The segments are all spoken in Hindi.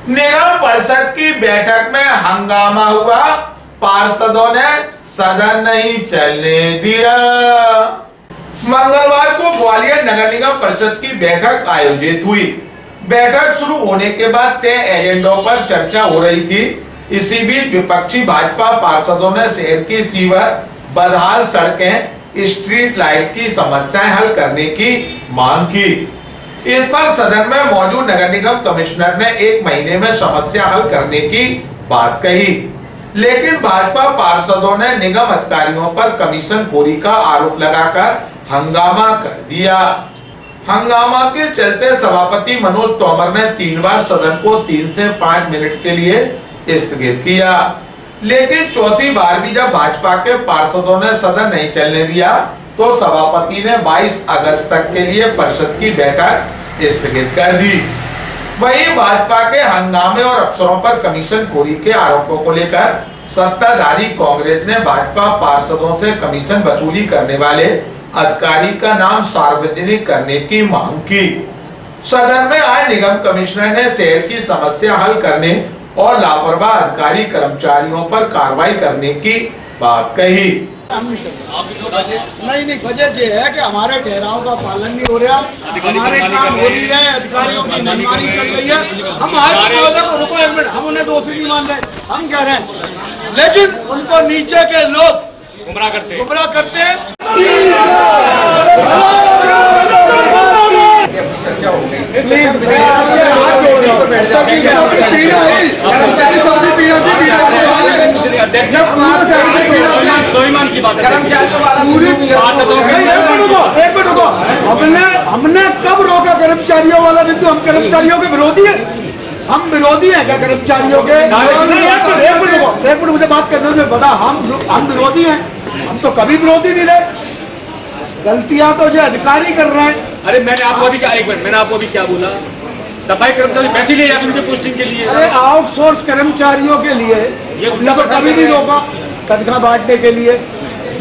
निगम परिषद की बैठक में हंगामा हुआ, पार्षदों ने सदन नहीं चलने दिया। मंगलवार को ग्वालियर नगर निगम परिषद की बैठक आयोजित हुई। बैठक शुरू होने के बाद तय एजेंडों पर चर्चा हो रही थी। इसी बीच विपक्षी भाजपा पार्षदों ने शहर की सीवर, बदहाल सड़कें, स्ट्रीट लाइट की समस्याएं हल करने की मांग की। इस पर सदन में मौजूद नगर निगम कमिश्नर ने 1 महीने में समस्या हल करने की बात कही, लेकिन भाजपा पार्षदों ने निगम अधिकारियों पर कमीशनखोरी का आरोप लगाकर हंगामा कर दिया। हंगामा के चलते सभापति मनोज तोमर ने 3 बार सदन को 3 से 5 मिनट के लिए स्थगित किया, लेकिन चौथी बार भी जब भाजपा के पार्षदों ने सदन नहीं चलने दिया तो सभापति ने 22 अगस्त तक के लिए परिषद की बैठक स्थगित कर दी। वहीं भाजपा के हंगामे और अफसरों पर कमीशनखोरी के आरोपों को लेकर सत्ताधारी कांग्रेस ने भाजपा पार्षदों से कमीशन वसूली करने वाले अधिकारी का नाम सार्वजनिक करने की मांग की। सदन में आज निगम कमिश्नर ने शहर की समस्या हल करने और लापरवाह अधिकारी कर्मचारियों पर कार्रवाई करने की बात कही। नहीं, वजह ये है कि हमारे ठहराव का पालन नहीं हो रहा, हमारे काम हो नहीं रहे, अधिकारियों की मनमानी चल रही है। हम रुको 1 मिनट, हम उन्हें दोषी नहीं मान रहे, हम कह रहे हैं, लेकिन उनको नीचे के लोग गुमराह करते हैं। स्वाभिमान की बात है। हमने कब रोका कर्मचारियों वाला बिंदु? हम कर्मचारियों के विरोधी हैं? हम विरोधी हैं क्या कर्मचारियों के? एक मिनट मुझे बात करने दो। बता, हम विरोधी हैं? हम तो कभी विरोधी नहीं रहे। गलतियां तो जो अधिकारी कर रहे हैं। अरे मैंने आपको अभी क्या, 1 मिनट, मैंने आपको अभी क्या बोला? सफाई कर्मचारी पैसे लिए जाते उनके पोस्टिंग के लिए। अरे आउटसोर्स कर्मचारियों के लिए ये तो कभी नहीं रोका तनख्वाह बांटने के लिए।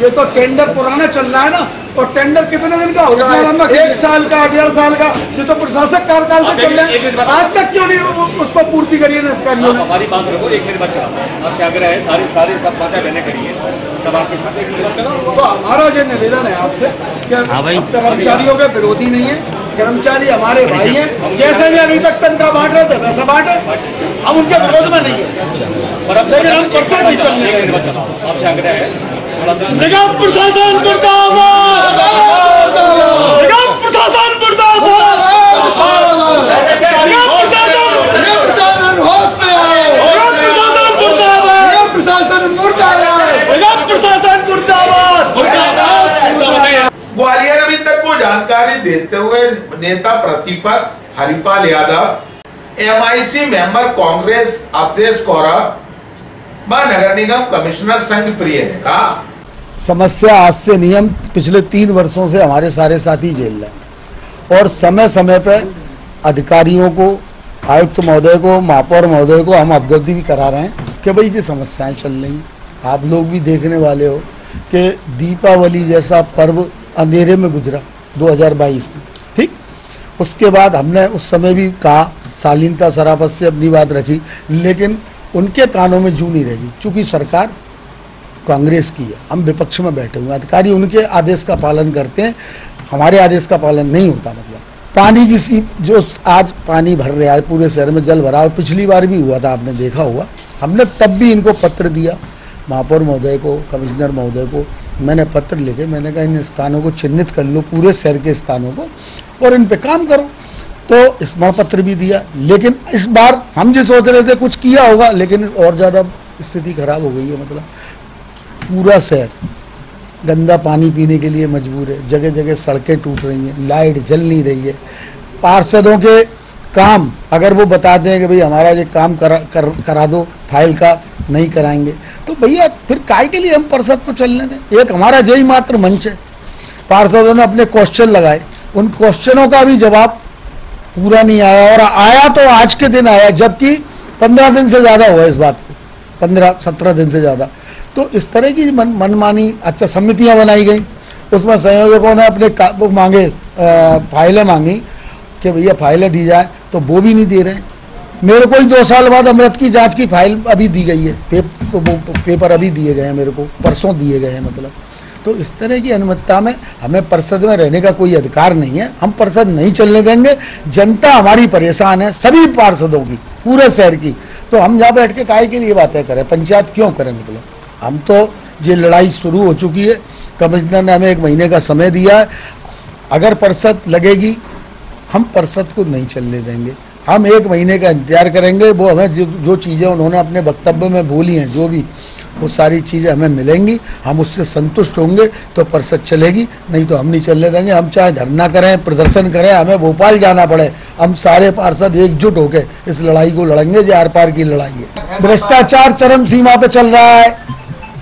ये तो टेंडर पुराना चल रहा है ना, और टेंडर कितने दिन का हो रहा है? 1 साल का, 1.5 साल का। ये तो प्रशासक कार्यकाल से चल रहा है, आज तक क्यों नहीं उसको पूर्ति करिए ना अधिकारियों ने? हमारी बात रखो, 1 मिनट बच्चा आपसे आग्रह है, सारी सब बातें मैंने करी है, सब आपके साथ 1 मिनट चलो। तो हमारा जो निवेदन है आपसे कि कर्मचारियों के विरोधी नहीं है, कर्मचारी हमारे भाई हैं। जैसे ये अभी तक तनख्वाह बांट रहे थे वैसा बांटे, हम उनके विरोध में नहीं है, लेकिन हम परसा नहीं चलने देंगे। आपसे आग्रह है, निगम प्रशासन मुर्दाबाद, निगम प्रशासन मुर्दाबाद, निगम प्रशासन होश में आए, निगम प्रशासन मुर्दाबाद, निगम प्रशासन मुर्दाबाद, निगम प्रशासन मुर्दाबाद। ग्वालियर अभी तक को जानकारी देते हुए नेता प्रतिपक्ष हरिपाल यादव, MIC मेंबर कांग्रेस अवधेश कौरव व नगर निगम कमिश्नर संघ प्रिय ने कहा, समस्या आज से नियम पिछले 3 वर्षों से हमारे सारे साथी झेल रहे हैं, और समय समय पर अधिकारियों को, आयुक्त महोदय को, महापौर महोदय को हम अवगत भी करा रहे हैं कि भाई ये समस्याएं चल रही हैं। आप लोग भी देखने वाले हो कि दीपावली जैसा पर्व अंधेरे में गुजरा 2022 में, ठीक। उसके बाद हमने उस समय भी कहा, शालीनता सराफत से अपनी बात रखी, लेकिन उनके कानों में जू नहीं रहेगी, चूंकि सरकार कांग्रेस की है, हम विपक्ष में बैठे हुए हैं। अधिकारी उनके आदेश का पालन करते हैं, हमारे आदेश का पालन नहीं होता। मतलब पानी की सी जो आज पानी भर रहा है, पूरे शहर में जल भरा, पिछली बार भी हुआ था, आपने देखा होगा। हमने तब भी इनको पत्र दिया, महापौर महोदय को, कमिश्नर महोदय को मैंने पत्र लिखे, मैंने कहा इन स्थानों को चिन्हित कर लो, पूरे शहर के स्थानों को, और इन पे काम करो। तो स्मरण पत्र भी दिया, लेकिन इस बार हम जो सोच रहे थे कुछ किया होगा, लेकिन और ज़्यादा स्थिति खराब हो गई है। मतलब पूरा शहर गंदा पानी पीने के लिए मजबूर है, जगह जगह सड़कें टूट रही हैं, लाइट जल नहीं रही है। पार्षदों के काम अगर वो बताते हैं कि भाई हमारा ये काम करा दो, फाइल का नहीं कराएंगे, तो भैया फिर काय के लिए हम पार्षद को चलने दें? एक हमारा यही मात्र मंच है। पार्षदों ने अपने क्वेश्चन लगाए, उन क्वेश्चनों का भी जवाब पूरा नहीं आया, और आया तो आज के दिन आया, जबकि 15 दिन से ज़्यादा हुआ इस बात को, 15-17 दिन से ज़्यादा। तो इस तरह की मनमानी, अच्छा समितियां बनाई गई, उसमें संयोजकों ने अपने वो मांगे, फाइलें मांगी कि भैया फाइलें दी जाए, तो वो भी नहीं दे रहे हैं। मेरे को ही 2 साल बाद अमृत की जांच की फाइल अभी दी गई है, पेपर अभी दिए गए हैं मेरे को, परसों दिए गए हैं मतलब। तो इस तरह की अनियमितता में हमें परिषद में रहने का कोई अधिकार नहीं है, हम परिषद नहीं चलने देंगे। जनता हमारी परेशान है, सभी पार्षदों की, पूरे शहर की। तो हम यहाँ बैठ के काहे के लिए बातें करें, पंचायत क्यों करें मतलब। हम तो ये लड़ाई शुरू हो चुकी है, कमिश्नर ने हमें 1 महीने का समय दिया है। अगर परिषद लगेगी हम परिषद को नहीं चलने देंगे, हम 1 महीने का इंतजार करेंगे। वो हमें जो चीज़ें उन्होंने अपने वक्तव्य में बोली हैं, जो भी वो सारी चीज़ें हमें मिलेंगी, हम उससे संतुष्ट होंगे तो परिषद चलेगी, नहीं तो हम नहीं चलने देंगे। हम चाहे धरना करें, प्रदर्शन करें, हमें भोपाल जाना पड़े, हम सारे पार्षद एकजुट होकर इस लड़ाई को लड़ेंगे जो आर पार की लड़ाई है। भ्रष्टाचार चरम सीमा पे चल रहा है,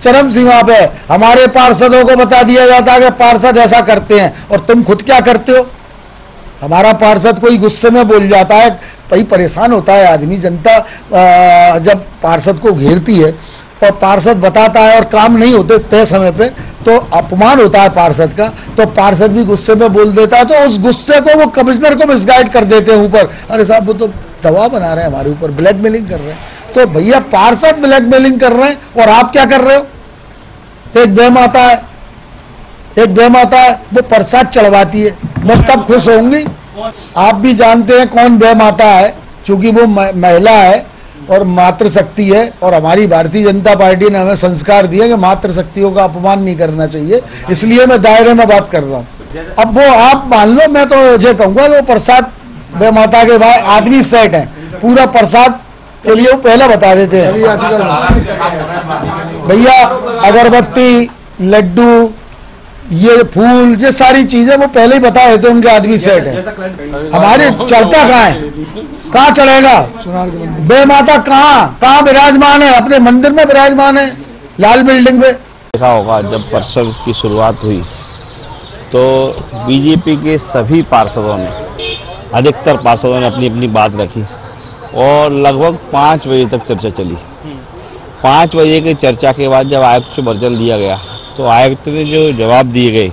चरम सीमा पे। हमारे पार्षदों को बता दिया जाता है कि पार्षद ऐसा करते हैं, और तुम खुद क्या करते हो। हमारा पार्षद कोई गुस्से में बोल जाता है, भाई परेशान होता है आदमी। जनता जब पार्षद को घेरती है और पार्षद बताता है और काम नहीं होते तय समय पे, तो अपमान होता है पार्षद का। तो पार्षद भी गुस्से में बोल देता है, तो उस गुस्से को वो कमिश्नर को मिसगाइड कर देते हैं ऊपर। अरे साहब वो तो दबाव बना रहे हैं हमारे ऊपर, ब्लैकमेलिंग कर रहे हैं। तो भैया पार्षद ब्लैकमेलिंग कर रहे हैं और आप क्या कर रहे हो। एक बेमाता है, एक बेमाता है, वो प्रसाद चढ़वाती है, मैं तब खुश होंगी। आप भी जानते हैं कौन बेमाता है, चूंकि वो महिला है और मातृशक्ति है, और हमारी भारतीय जनता पार्टी ने हमें संस्कार दिए कि मातृशक्तियों का अपमान नहीं करना चाहिए, इसलिए मैं दायरे में बात कर रहा हूँ। अब वो आप मान लो, मैं तो ये कहूँगा वो प्रसाद बेमाता के भाई आदमी सेट है, पूरा प्रसाद के लिए वो पहले बता देते हैं। भैया अगरबत्ती, लड्डू, ये फूल, ये सारी चीजें वो पहले ही बता देते, उनके आदमी सेट है। हमारे चलता कहाँ है, कहाँ चलेगा। बेमाता कहाँ विराजमान है, अपने मंदिर में विराजमान है, लाल बिल्डिंग पे। देखा होगा जब परिषद की शुरुआत हुई तो बीजेपी के सभी पार्षदों ने, अधिकतर पार्षदों ने अपनी अपनी बात रखी और लगभग 5 बजे तक चर्चा चली। 5 बजे की चर्चा के बाद जब आयुक्त से वर्जन दिया गया तो आयुक्त ने जो जवाब दिए गए,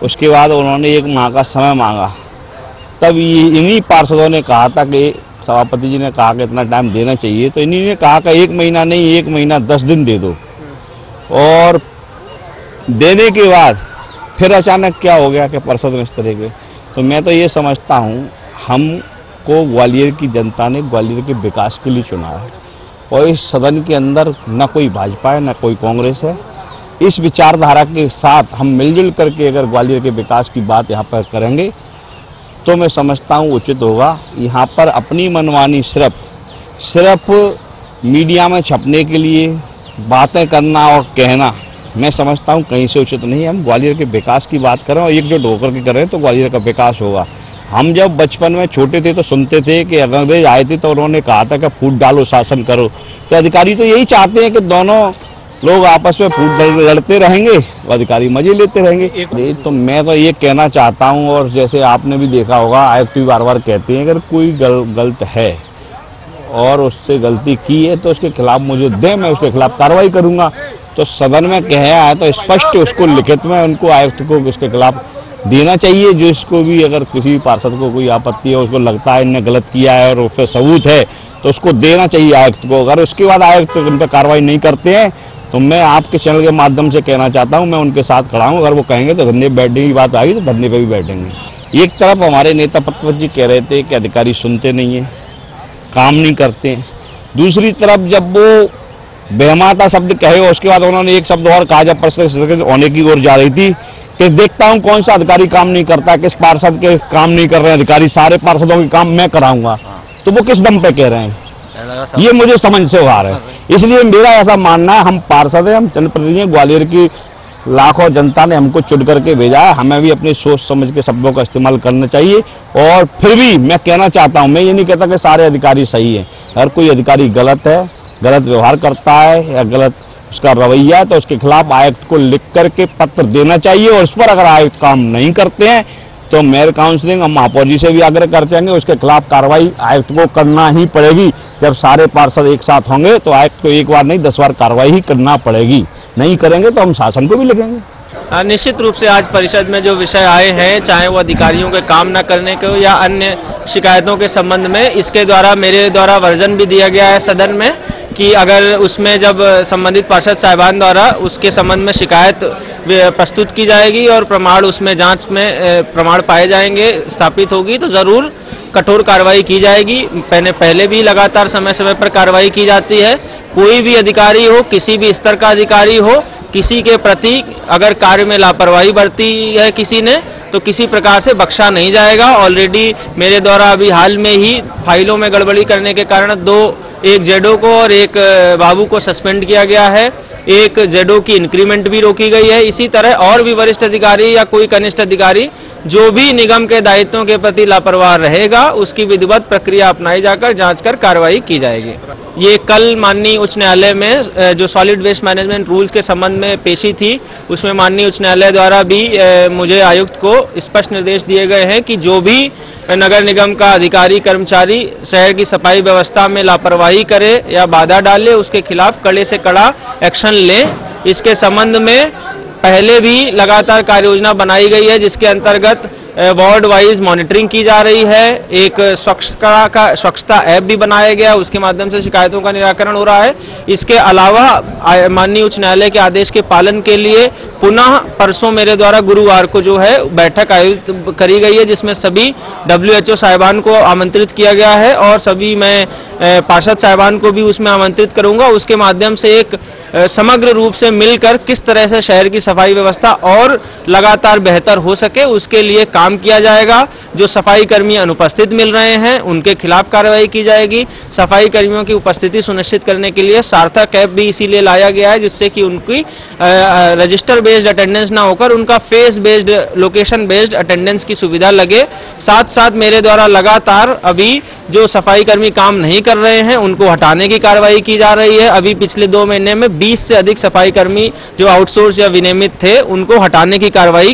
उसके बाद उन्होंने 1 माह का समय मांगा। तब इन्हीं पार्षदों ने कहा था कि सभापति जी ने कहा कि इतना टाइम देना चाहिए, तो इन्हीं ने कहा कि 1 महीना नहीं, 1 महीना 10 दिन दे दो। और देने के बाद फिर अचानक क्या हो गया कि परिषद में इस तरह के। तो मैं तो ये समझता हूँ, हमको ग्वालियर की जनता ने ग्वालियर के विकास के लिए चुना है, और इस सदन के अंदर न कोई भाजपा है न कोई कांग्रेस है। इस विचारधारा के साथ हम मिलजुल करके अगर ग्वालियर के विकास की बात यहाँ पर करेंगे तो मैं समझता हूँ उचित होगा। यहाँ पर अपनी मनमानी सिर्फ मीडिया में छपने के लिए बातें करना और कहना, मैं समझता हूँ कहीं से उचित नहीं है। हम ग्वालियर के विकास की बात करें और एकजुट होकर के करें तो ग्वालियर का विकास होगा। हम जब बचपन में छोटे थे तो सुनते थे कि अंग्रेज आए थे तो उन्होंने कहा था कि फूट डालो शासन करो। तो अधिकारी तो यही चाहते हैं कि दोनों लोग आपस में फूट लड़ते रहेंगे, अधिकारी मजे लेते रहेंगे। तो मैं तो ये कहना चाहता हूँ, और जैसे आपने भी देखा होगा आयुक्त भी बार बार कहते हैं अगर कोई गलत है और उससे गलती की है तो उसके खिलाफ मुझे दें, मैं उसके खिलाफ कार्रवाई करूँगा। तो सदन में कहा है तो स्पष्ट उसको लिखित में उनको आयुक्त को उसके खिलाफ देना चाहिए। जो इसको भी अगर किसी पार्षद को कोई आपत्ति है, उसको लगता है इनने गलत किया है और उस पर सबूत है तो उसको देना चाहिए आयुक्त को। अगर उसके बाद आयुक्त उन पर कार्रवाई नहीं करते हैं तो मैं आपके चैनल के माध्यम से कहना चाहता हूं, मैं उनके साथ खड़ा हूं। अगर वो कहेंगे तो धरने बैठने की बात आएगी तो धरने पे भी बैठेंगे। एक तरफ हमारे नेता पटवत जी कह रहे थे कि अधिकारी सुनते नहीं है, काम नहीं करते हैं। दूसरी तरफ जब वो बेहमाता शब्द कहे उसके बाद उन्होंने एक शब्द और कहा जब परिषद होने की ओर जा रही थी कि देखता हूं कौन सा अधिकारी काम नहीं करता, किस पार्षद के काम नहीं कर रहे हैं अधिकारी, सारे पार्षदों के काम मैं कराऊंगा। तो वो किस दम पे कह रहे हैं, ये मुझे समझ से बाहर है। इसलिए मेरा ऐसा मानना है, हम पार्षद हैं, हम जनप्रतिनिधि हैं, ग्वालियर की लाखों जनता ने हमको चुन करके भेजा है, हमें भी अपनी सोच समझ के शब्दों का इस्तेमाल करना चाहिए। और फिर भी मैं कहना चाहता हूं, मैं ये नहीं कहता कि सारे अधिकारी सही हैं। अगर कोई अधिकारी गलत है, गलत व्यवहार करता है या गलत उसका रवैया है तो उसके खिलाफ आयुक्त को लिख करके पत्र देना चाहिए। और उस पर अगर आयुक्त काम नहीं करते हैं तो मेयर काउंसिलिंग हम महापौर जी से भी आग्रह करते हैं, उसके खिलाफ कार्रवाई आयुक्त को करना ही पड़ेगी। जब सारे पार्षद एक साथ होंगे तो आयुक्त को एक बार नहीं 10 बार कार्रवाई ही करना पड़ेगी। नहीं करेंगे तो हम शासन को भी लिखेंगे। निश्चित रूप से आज परिषद में जो विषय आए हैं, चाहे वो अधिकारियों के काम न करने के हो या अन्य शिकायतों के संबंध में, इसके द्वारा मेरे द्वारा वर्जन भी दिया गया है सदन में कि अगर उसमें जब संबंधित पार्षद साहिबान द्वारा उसके संबंध में शिकायत प्रस्तुत की जाएगी और प्रमाण उसमें जांच में प्रमाण पाए जाएंगे, स्थापित होगी, तो ज़रूर कठोर कार्रवाई की जाएगी। पहले भी लगातार समय समय पर कार्रवाई की जाती है। कोई भी अधिकारी हो, किसी भी स्तर का अधिकारी हो, किसी के प्रति अगर कार्य में लापरवाही बरती है किसी ने, तो किसी प्रकार से बख्शा नहीं जाएगा। ऑलरेडी मेरे द्वारा अभी हाल में ही फाइलों में गड़बड़ी करने के कारण एक जेडो को और एक बाबू को सस्पेंड किया गया है, एक जेडो की इंक्रीमेंट भी रोकी गई है। इसी तरह और भी वरिष्ठ अधिकारी या कोई कनिष्ठ अधिकारी जो भी निगम के दायित्वों के प्रति लापरवाह रहेगा, उसकी विधिवत प्रक्रिया अपनाई जाकर जांच कर कार्रवाई की जाएगी। ये कल माननीय उच्च न्यायालय में जो सॉलिड वेस्ट मैनेजमेंट रूल्स के संबंध में पेशी थी, उसमें माननीय उच्च न्यायालय द्वारा भी मुझे आयुक्त को स्पष्ट निर्देश दिए गए हैं कि जो भी नगर निगम का अधिकारी कर्मचारी शहर की सफाई व्यवस्था में लापरवाही करे या बाधा डाले, उसके खिलाफ कड़े से कड़ा एक्शन लें। इसके संबंध में पहले भी लगातार कार्य योजना बनाई गई है, जिसके अंतर्गत वार्ड वाइज मॉनिटरिंग की जा रही है। एक स्वच्छता ऐप भी बनाया गया, उसके माध्यम से शिकायतों का निराकरण हो रहा है। इसके अलावा माननीय उच्च न्यायालय के आदेश के पालन के लिए पुनः परसों मेरे द्वारा गुरुवार को जो है बैठक आयोजित करी गई है, जिसमें सभी WHO साहिबान को आमंत्रित किया गया है और सभी मैं पार्षद साहिबान को भी उसमें आमंत्रित करूंगा। उसके माध्यम से एक समग्र रूप से मिलकर किस तरह से शहर की सफाई व्यवस्था और लगातार बेहतर हो सके, उसके लिए काम किया जाएगा। जो सफाई कर्मी अनुपस्थित मिल रहे हैं, उनके खिलाफ कार्रवाई की जाएगी। सफाई कर्मियों की उपस्थिति सुनिश्चित करने के लिए सार्थक ऐप भी इसीलिए लाया गया है, जिससे कि उनकी रजिस्टर बेस्ड अटेंडेंस ना होकर उनका face based, location based attendance की सुविधा लगे। साथ साथ मेरे द्वारा लगातार अभी जो सफाई कर्मी काम नहीं कर रहे हैं, उनको हटाने की कार्रवाई की जा रही है। अभी पिछले 2 महीने में 20 से अधिक सफाई कर्मी जो आउटसोर्स या विनियमित थे, उनको हटाने की कार्रवाई